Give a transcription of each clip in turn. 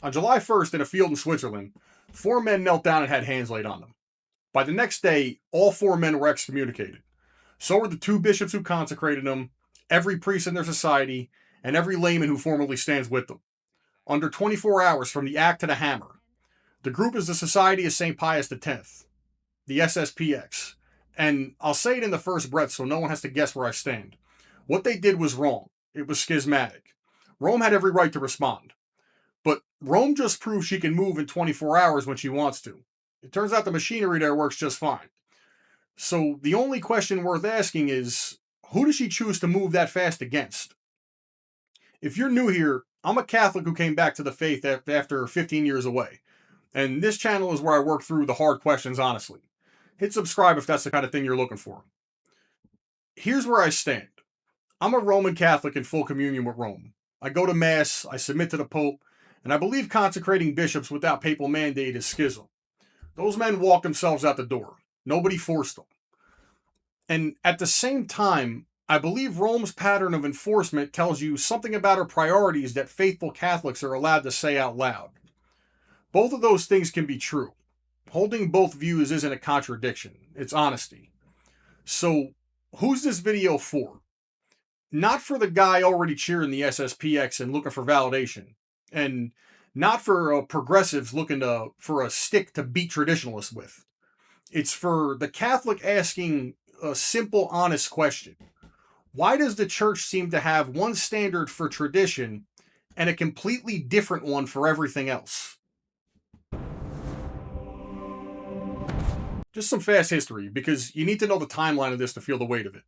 On July 1st, in a field in Switzerland, 4 men knelt down and had hands laid on them. By the next day, all 4 men were excommunicated. So were the 2 bishops who consecrated them, every priest in their society, and every layman who formally stands with them. Under 24 hours from the axe to the hammer. The group is the Society of St. Pius X, the SSPX. And I'll say it in the first breath so no one has to guess where I stand. What they did was wrong. It was schismatic. Rome had every right to respond. But Rome just proved she can move in 24 hours when she wants to. It turns out the machinery there works just fine. So the only question worth asking is, who does she choose to move that fast against? If you're new here, I'm a Catholic who came back to the faith after 15 years away. And this channel is where I work through the hard questions honestly. Hit subscribe if that's the kind of thing you're looking for. Here's where I stand. I'm a Roman Catholic in full communion with Rome. I go to Mass, I submit to the Pope, and I believe consecrating bishops without papal mandate is schism. Those men walked themselves out the door. Nobody forced them. And at the same time, I believe Rome's pattern of enforcement tells you something about her priorities that faithful Catholics are allowed to say out loud. Both of those things can be true. Holding both views isn't a contradiction. It's honesty. So, who's this video for? Not for the guy already cheering the SSPX and looking for validation. And not for progressives looking for a stick to beat traditionalists with. It's for the Catholic asking a simple, honest question. Why does the church seem to have one standard for tradition and a completely different one for everything else? Just some fast history, because you need to know the timeline of this to feel the weight of it.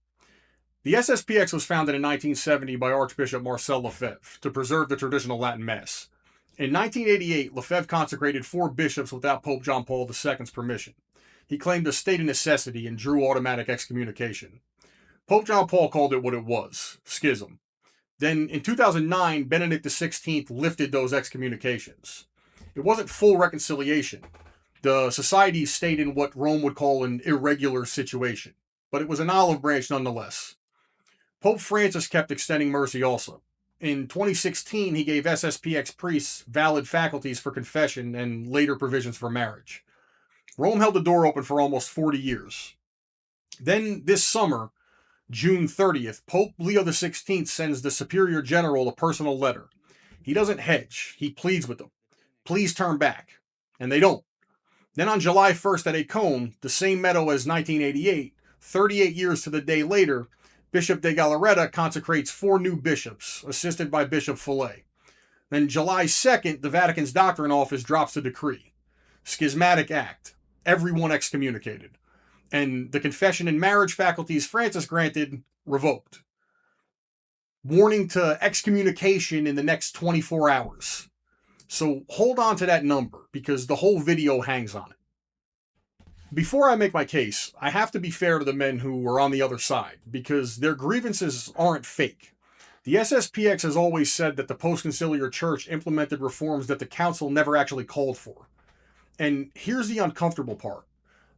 The SSPX was founded in 1970 by Archbishop Marcel Lefebvre to preserve the traditional Latin Mass. In 1988, Lefebvre consecrated 4 bishops without Pope John Paul II's permission. He claimed a state of necessity and drew automatic excommunication. Pope John Paul called it what it was, schism. Then, in 2009, Benedict XVI lifted those excommunications. It wasn't full reconciliation. The society stayed in what Rome would call an irregular situation, but it was an olive branch nonetheless. Pope Francis kept extending mercy also. In 2016, he gave SSPX priests valid faculties for confession and later provisions for marriage. Rome held the door open for almost 40 years. Then, this summer, June 30th, Pope Leo XIV sends the Superior General a personal letter. He doesn't hedge. He pleads with them. Please turn back. And they don't. Then on July 1st at Écône, the same meadow as 1988, 38 years to the day later, Bishop de Galarreta consecrates 4 new bishops, assisted by Bishop Fillet. Then July 2nd, the Vatican's doctrine office drops the decree. Schismatic act. Everyone excommunicated. And the confession and marriage faculties Francis granted, revoked. Warning to excommunication in the next 24 hours. So hold on to that number, because the whole video hangs on it. Before I make my case, I have to be fair to the men who are on the other side, because their grievances aren't fake. The SSPX has always said that the post-conciliar church implemented reforms that the council never actually called for. And here's the uncomfortable part.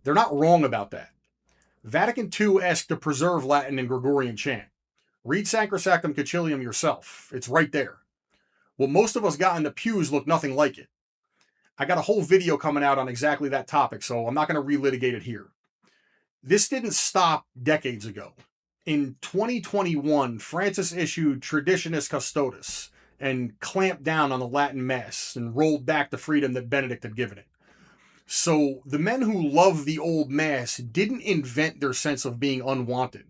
They're not wrong about that. Vatican II asked to preserve Latin and Gregorian chant. Read Sacrosanctum Concilium yourself. It's right there. What most of us got in the pews looked nothing like it. I got a whole video coming out on exactly that topic, so I'm not going to relitigate it here. This didn't stop decades ago. In 2021, Francis issued Traditionis Custodes and clamped down on the Latin Mass and rolled back the freedom that Benedict had given it. So the men who love the old Mass didn't invent their sense of being unwanted.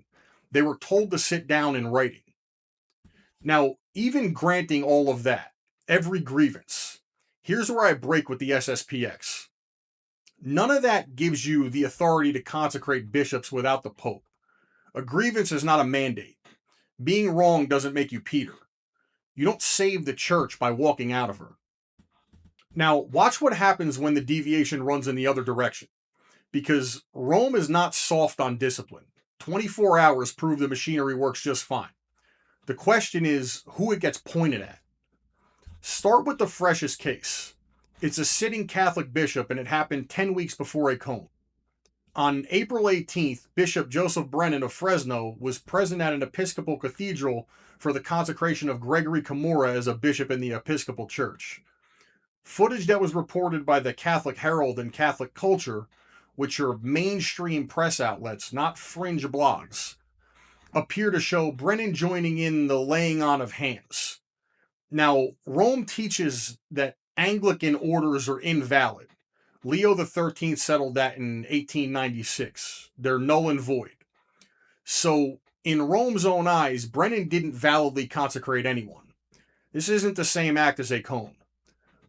They were told to sit down in writing. Now, even granting all of that, every grievance, here's where I break with the SSPX. None of that gives you the authority to consecrate bishops without the Pope. A grievance is not a mandate. Being wrong doesn't make you Peter. You don't save the church by walking out of her. Now, watch what happens when the deviation runs in the other direction. Because Rome is not soft on discipline. 24 hours prove the machinery works just fine. The question is who it gets pointed at. Start with the freshest case. It's a sitting Catholic bishop, and it happened 10 weeks before Écône. On April 18th, Bishop Joseph Brennan of Fresno was present at an Episcopal cathedral for the consecration of Gregory Camorra as a bishop in the Episcopal Church. Footage that was reported by the Catholic Herald and Catholic Culture, which are mainstream press outlets, not fringe blogs, appear to show Brennan joining in the laying on of hands. Now, Rome teaches that Anglican orders are invalid. Leo XIII settled that in 1896. They're null and void. So, in Rome's own eyes, Brennan didn't validly consecrate anyone. This isn't the same act as Écône,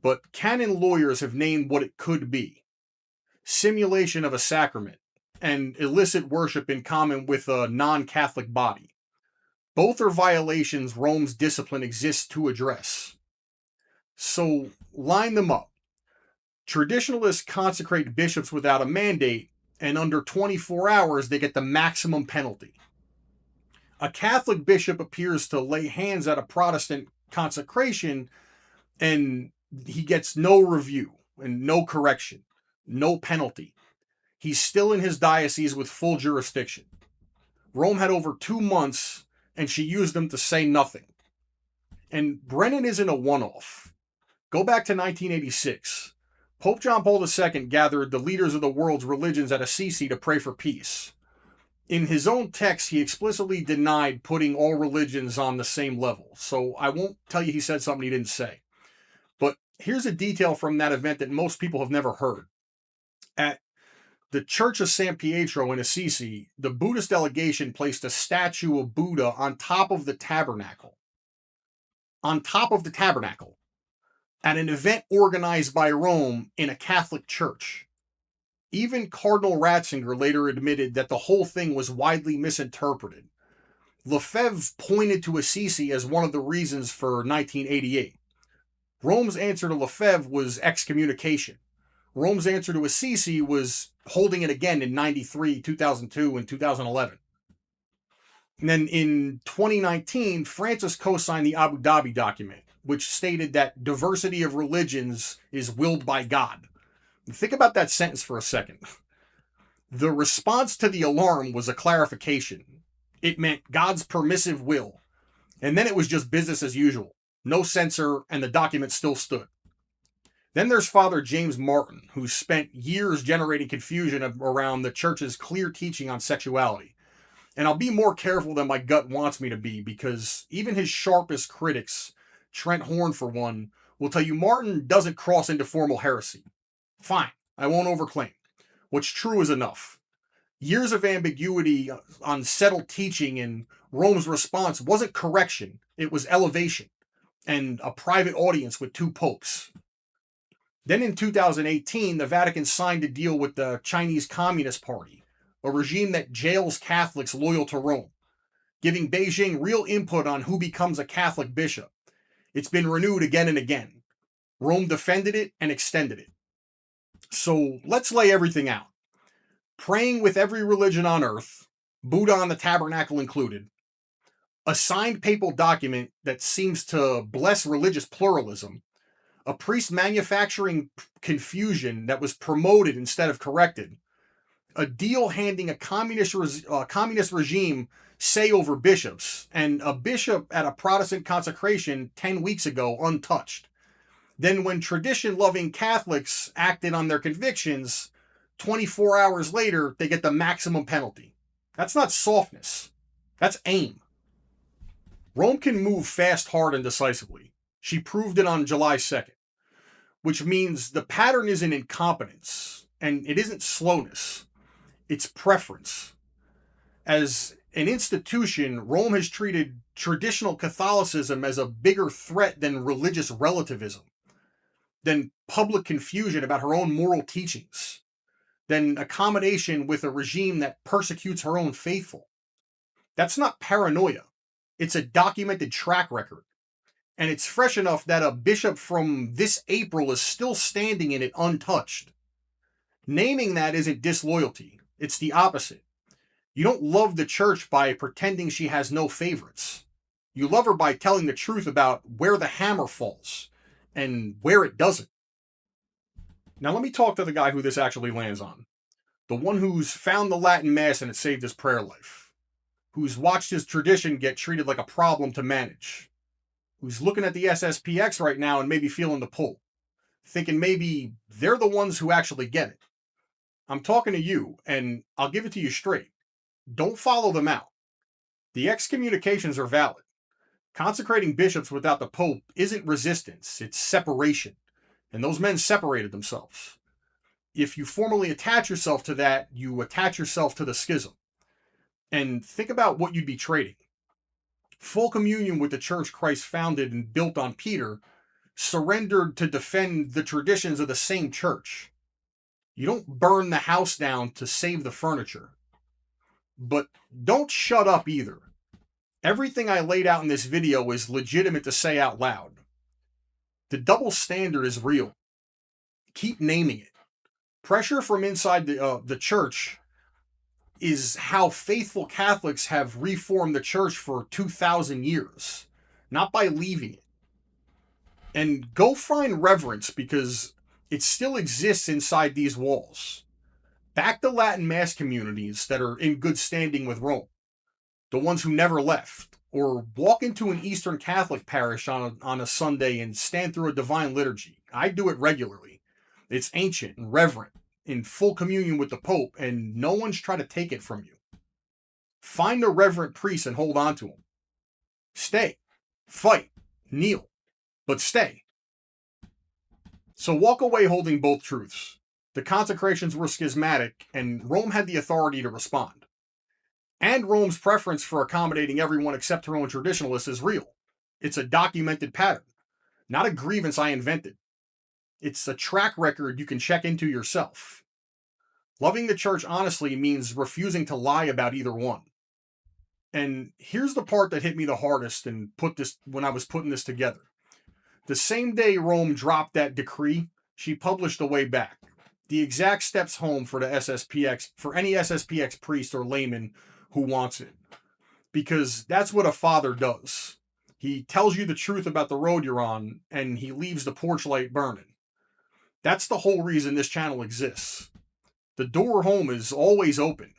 but canon lawyers have named what it could be: simulation of a sacrament and illicit worship in common with a non-Catholic body. Both are violations Rome's discipline exists to address. So, line them up. Traditionalists consecrate bishops without a mandate, and under 24 hours they get the maximum penalty. A Catholic bishop appears to lay hands at a Protestant consecration, and he gets no review and no correction, no penalty. He's still in his diocese with full jurisdiction. Rome had over 2 months, and she used them to say nothing. And Brennan isn't a one-off. Go back to 1986. Pope John Paul II gathered the leaders of the world's religions at Assisi to pray for peace. In his own text, he explicitly denied putting all religions on the same level, so I won't tell you he said something he didn't say. But here's a detail from that event that most people have never heard. At the Church of San Pietro in Assisi, the Buddhist delegation placed a statue of Buddha on top of the tabernacle. On top of the tabernacle. At an event organized by Rome in a Catholic church. Even Cardinal Ratzinger later admitted that the whole thing was widely misinterpreted. Lefebvre pointed to Assisi as one of the reasons for 1988. Rome's answer to Lefebvre was excommunication. Rome's answer to Assisi was holding it again in 93, 2002, and 2011. And then in 2019, Francis co-signed the Abu Dhabi document, which stated that diversity of religions is willed by God. Think about that sentence for a second. The response to the alarm was a clarification. It meant God's permissive will. And then it was just business as usual. No censor, and the document still stood. Then there's Father James Martin, who spent years generating confusion around the church's clear teaching on sexuality. And I'll be more careful than my gut wants me to be, because even his sharpest critics, Trent Horn for one, will tell you Martin doesn't cross into formal heresy. Fine, I won't overclaim. What's true is enough. Years of ambiguity on settled teaching, and Rome's response wasn't correction, it was elevation, and a private audience with 2 popes. Then in 2018, the Vatican signed a deal with the Chinese Communist Party, a regime that jails Catholics loyal to Rome, giving Beijing real input on who becomes a Catholic bishop. It's been renewed again and again. Rome defended it and extended it. So let's lay everything out. Praying with every religion on earth, Buddha on the tabernacle included, a signed papal document that seems to bless religious pluralism, a priest manufacturing confusion that was promoted instead of corrected, a deal handing a communist regime say over bishops, and a bishop at a Protestant consecration 10 weeks ago untouched. Then when tradition-loving Catholics acted on their convictions, 24 hours later, they get the maximum penalty. That's not softness. That's aim. Rome can move fast, hard, and decisively. She proved it on July 2nd, which means the pattern isn't incompetence, and it isn't slowness. It's preference. As an institution, Rome has treated traditional Catholicism as a bigger threat than religious relativism, than public confusion about her own moral teachings, than accommodation with a regime that persecutes her own faithful. That's not paranoia. It's a documented track record. And it's fresh enough that a bishop from this April is still standing in it untouched. Naming that isn't disloyalty. It's the opposite. You don't love the church by pretending she has no favorites. You love her by telling the truth about where the hammer falls and where it doesn't. Now let me talk to the guy who this actually lands on. The one who's found the Latin Mass and it saved his prayer life. Who's watched his tradition get treated like a problem to manage. Who's looking at the SSPX right now and maybe feeling the pull. thinking maybe they're the ones who actually get it. I'm talking to you, and I'll give it to you straight. Don't follow them out. The excommunications are valid. Consecrating bishops without the Pope isn't resistance, it's separation. And those men separated themselves. If you formally attach yourself to that, you attach yourself to the schism. And think about what you'd be trading. Full communion with the church Christ founded and built on Peter, surrendered to defend the traditions of the same church. You don't burn the house down to save the furniture. But don't shut up either. Everything I laid out in this video is legitimate to say out loud. The double standard is real. Keep naming it. Pressure from inside the church is how faithful Catholics have reformed the church for 2,000 years, not by leaving it. And go find reverence, because it still exists inside these walls. Back the Latin Mass communities that are in good standing with Rome, the ones who never left, or walk into an Eastern Catholic parish on a Sunday and stand through a divine liturgy. I do it regularly. It's ancient and reverent, in full communion with the Pope, and no one's trying to take it from you. Find a reverent priest and hold on to him. Stay, fight, kneel, but stay. So walk away holding both truths. The consecrations were schismatic, and Rome had the authority to respond. And Rome's preference for accommodating everyone except her own traditionalists is real. It's a documented pattern, not a grievance I invented. It's a track record you can check into yourself. Loving the church honestly means refusing to lie about either one. And here's the part that hit me the hardest and when I was putting this together. The same day Rome dropped that decree, she published a way back. The exact steps home for the SSPX, for any SSPX priest or layman who wants it. Because that's what a father does. He tells you the truth about the road you're on, and he leaves the porch light burning. That's the whole reason this channel exists. The door home is always open.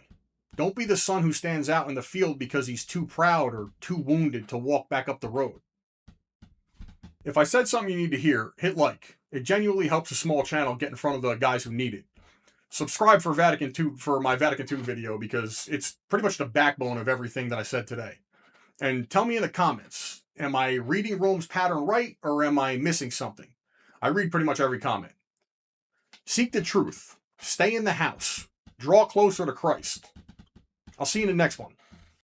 Don't be the son who stands out in the field because he's too proud or too wounded to walk back up the road. If I said something you need to hear, hit like. It genuinely helps a small channel get in front of the guys who need it. Subscribe for my Vatican II video, because it's pretty much the backbone of everything that I said today. And tell me in the comments, am I reading Rome's pattern right, or am I missing something? I read pretty much every comment. Seek the truth. Stay in the house. Draw closer to Christ. I'll see you in the next one.